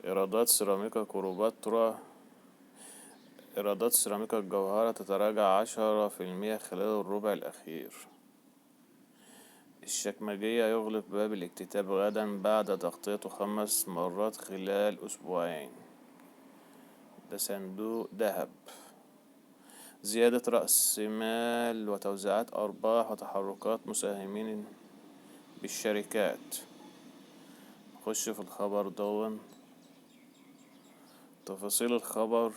إيرادات سيراميكا كليوباترا. إيرادات سيراميكا الجوهرة تتراجع 10% خلال الربع الأخير. الشكمجية يغلق باب الاكتتاب غدا بعد تغطيته 5 مرات خلال أسبوعين. ده صندوق ذهب. زيادة رأس مال وتوزيعات أرباح وتحركات مساهمين بالشركات. نخش في الخبر دون. تفاصيل الخبر.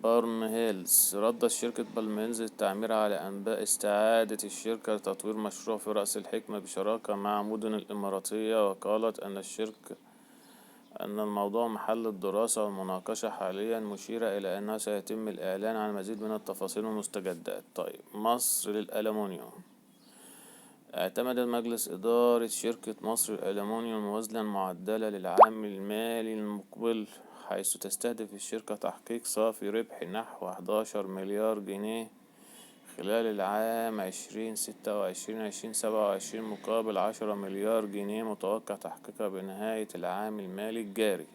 بالم هيلز. ردت شركة بالم هيلز للتعمير على أنباء استعادة الشركة لتطوير مشروع في رأس الحكمة بشراكة مع مدن الإماراتية، وقالت أن الموضوع محل الدراسة والمناقشة حاليا، مشيرة إلى أنه سيتم الإعلان عن المزيد من التفاصيل والمستجدات. طيب، مصر للألمنيوم. اعتمد مجلس إدارة شركة مصر للألمنيوم موازنة معدلة للعام المالي المقبل، حيث تستهدف الشركة تحقيق صافي ربح نحو 11 مليار جنيه خلال العام 2026-2027 مقابل 10 مليار جنيه متوقع تحقيقها بنهاية العام المالي الجاري.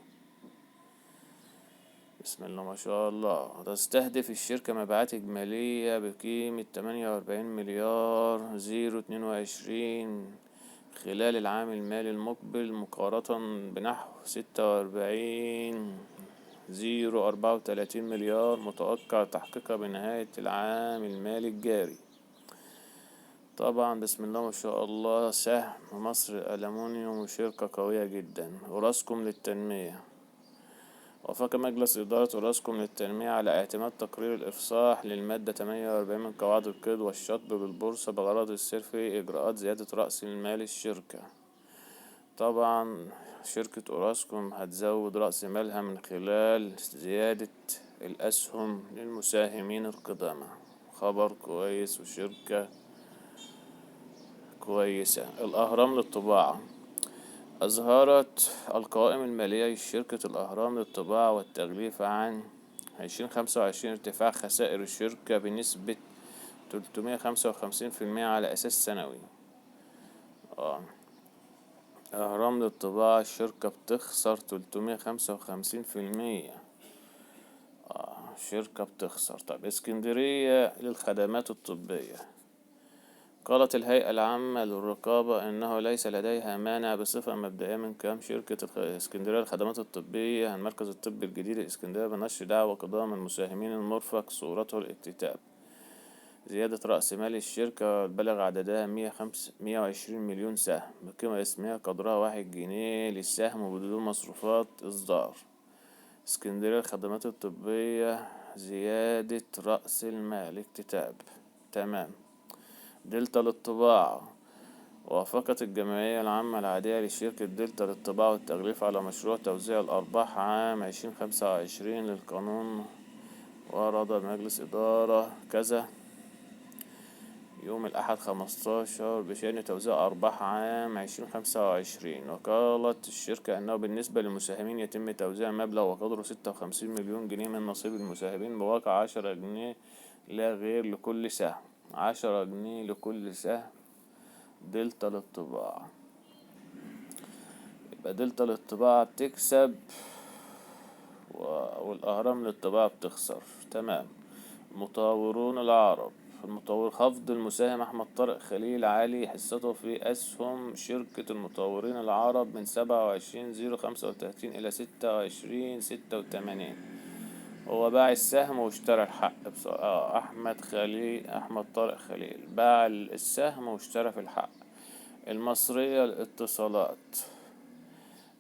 بسم الله ما شاء الله. تستهدف الشركة مبيعات إجمالية بقيمة 48 مليار 022 خلال العام المالي المقبل مقارنة بنحو 46 مليار متوقع تحقيقها بنهاية العام المالي الجاري. طبعا بسم الله ما شاء الله. سهم مصر الألمنيوم شركة قوية جدا. أوراسكوم للتنمية. وافق مجلس إدارة أوراسكوم للتنمية على اعتماد تقرير الإفصاح للمادة 48 من قواعد القيد والشطب بالبورصة بغرض السير في إجراءات زيادة رأس المال الشركة. طبعا شركة أوراسكوم هتزود رأس مالها من خلال زيادة الأسهم للمساهمين القدامى. خبر كويس وشركة كويسة. الأهرام للطباعة. أظهرت القوائم المالية لشركة الأهرام للطباعة والتغليف عن 2025 ارتفاع خسائر الشركة بنسبة 355% على أساس سنوي. أهرام للطباعة الشركة بتخسر 355%. شركة بتخسر. طب اسكندرية للخدمات الطبية. قالت الهيئة العامة للرقابة إنه ليس لديها مانع بصفة مبدئية من قيام شركة اسكندرية للخدمات الطبية المركز الطبي الجديد لإسكندرية بنشر دعوى قضاء من المساهمين المرفق صورته الاكتتاب. زيادة رأس مال الشركة بلغ عددها 120 مليون سهم بقيمة اسمية قدرها 1 جنيه للسهم وبدون مصروفات إصدار. اسكندرية للخدمات الطبية زيادة رأس المال اكتتاب. تمام. دلتا للطباعة. وافقت الجمعية العامة العادية لشركة دلتا للطباعة والتغليف على مشروع توزيع الأرباح عام 2025 للقانون، ورد مجلس إدارة كذا يوم الأحد 15 بشأن توزيع أرباح عام 2025. وقالت الشركة أنه بالنسبة للمساهمين يتم توزيع مبلغ وقدره 56 مليون جنيه من نصيب المساهمين بواقع 10 جنيه لا غير لكل سهم. 10 جنيه لكل سهم. دلتا للطباعة. يبقى دلتا للطباعة بتكسب والأهرام للطباعة بتخسر. تمام. مطورون العرب. المطور خفض المساهم أحمد طارق خليل عالي حصته في أسهم شركة المطورين العرب من 27.035 إلى 26.86. هو باع السهم واشترى الحق. أحمد طارق خليل باع السهم واشترى في الحق. المصرية للاتصالات.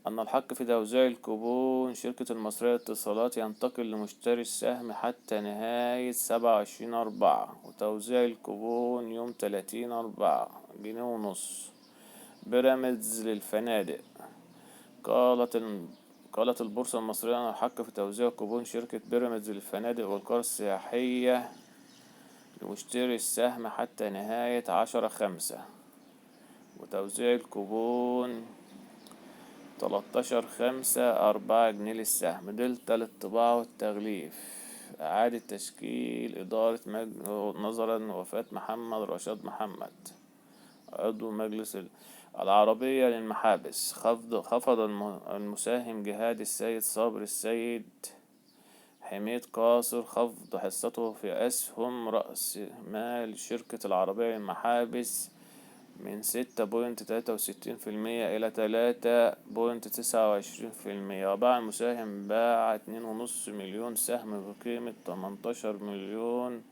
أن الحق في توزيع الكوبون شركة المصرية للاتصالات ينتقل لمشتري السهم حتى نهاية 27/4، وتوزيع الكوبون يوم 30/4 1.5 جنيه. بيراميدز للفنادق. قالت البورصة المصرية أن الحق في توزيع كوبون شركة بيراميدز للفنادق والقرى السياحية لمشتري السهم حتى نهاية 10/5، وتوزيع الكوبون 13/5 4 جنيه للسهم. دلتا للطباعة والتغليف. إعادة تشكيل إدارة نظرا لوفاة محمد رشاد محمد. عضو مجلس العربية للمحابس. خفض المساهم جهاد السيد صابر السيد حميد قاصر خفض حصته في أسهم رأس مال شركة العربية للمحابس من 6.63% إلى 3.29%. وباع المساهم باع 2.5 مليون سهم بقيمة 18 مليون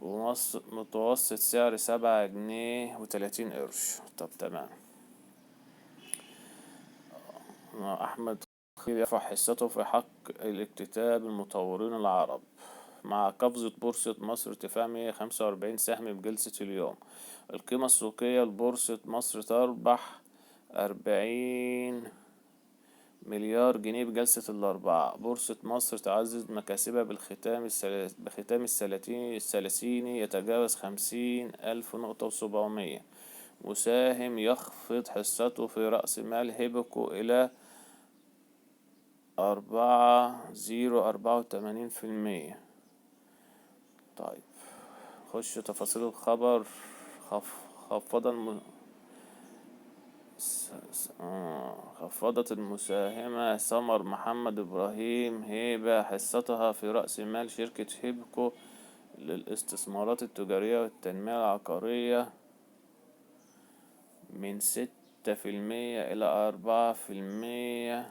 بمتوسط سعر 7 جنيه و30 قرش. طب تمام. أحمد خير يرفع حصته في حق الاكتتاب المطورين العرب. مع قفزة بورصة مصر ارتفاع 145 سهم بجلسة اليوم. القيمة السوقية لبورصة مصر تربح 40 مليار جنيه بجلسة الأربعاء. بورصة مصر تعزز مكاسبها بختام الثلاثيني يتجاوز 50,000 نقطة و700. مساهم يخفض حصته في رأس مال هيبكو إلى 4.84%. طيب خش تفاصيل الخبر. خفض خفضت المساهمة سمر محمد إبراهيم هيبة حصتها في رأس مال شركة هيبكو للاستثمارات التجارية والتنمية العقارية من 6% إلى 4%.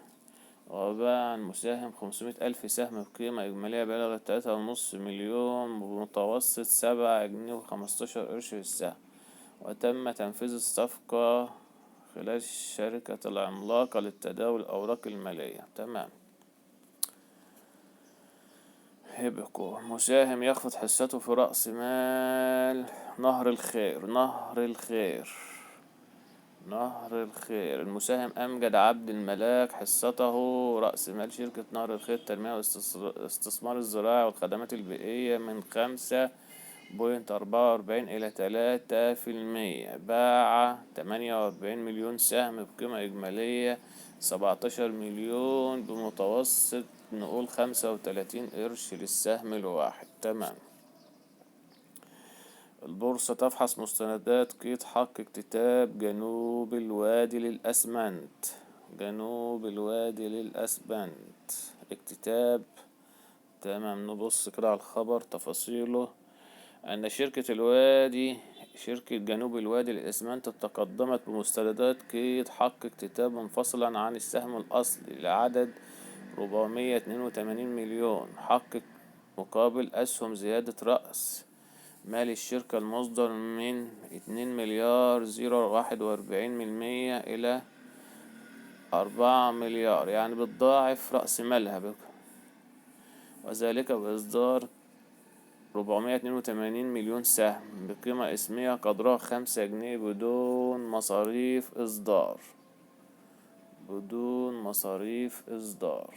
وباع المساهم 500,000 سهم بقيمة إجمالية بلغت 3.5 مليون بمتوسط 7 جنيه و15 قرش في السهم. وتم تنفيذ الصفقة خلال الشركة العملاقة للتداول الأوراق المالية. تمام. هيبكو مساهم يخفض حصته في رأس مال نهر الخير. المساهم أمجد عبد الملاك حصته رأس مال شركة نهر الخير التنمية والاستثمار الزراعي والخدمات البيئية من 5.44 إلى 3%. باع 48 مليون سهم بقيمة إجمالية 17 مليون بمتوسط نقول 35 قرش للسهم الواحد. تمام. البورصة تفحص مستندات قيد حق اكتتاب جنوب الوادي للأسمنت. اكتتاب. تمام. نبص كده على الخبر تفاصيله. أن شركة جنوب الوادي للأسمنت تقدمت بمستندات قيد حق اكتتاب منفصلا عن السهم الأصلي لعدد 482 مليون حق مقابل أسهم زيادة رأس مال الشركة المصدر من 2 مليار 0.41% إلى 4 مليار، يعني بتضاعف رأس مالها وذلك بإصدار 482 مليون سهم بقيمة اسمية قدرها 5 جنيه بدون مصاريف إصدار.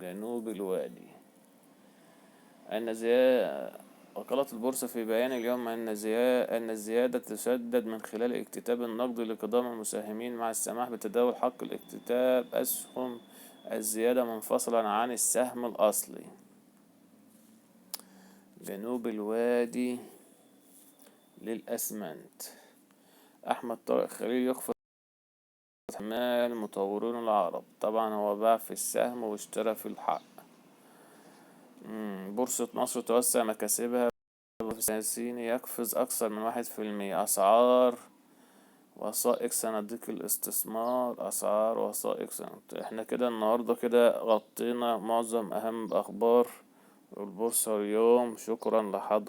جنوب الوادي. وقالت البورصة في بيان اليوم أن الزيادة تسدد من خلال اكتتاب النقد لقدام المساهمين مع السماح بتداول حق الاكتتاب أسهم الزيادة منفصلا عن السهم الأصلي. جنوب الوادي للأسمنت. أحمد طارق خليل يخفض مال المطورين العرب. طبعا هو باع في السهم واشترى في الحق. بورصة مصر توسع مكاسبها الثلاثيني يقفز أكثر من 1%. أسعار وثائق صناديق الاستثمار. احنا كده النهاردة كده غطينا معظم أهم أخبار البورصة اليوم. شكرا لحضرتك.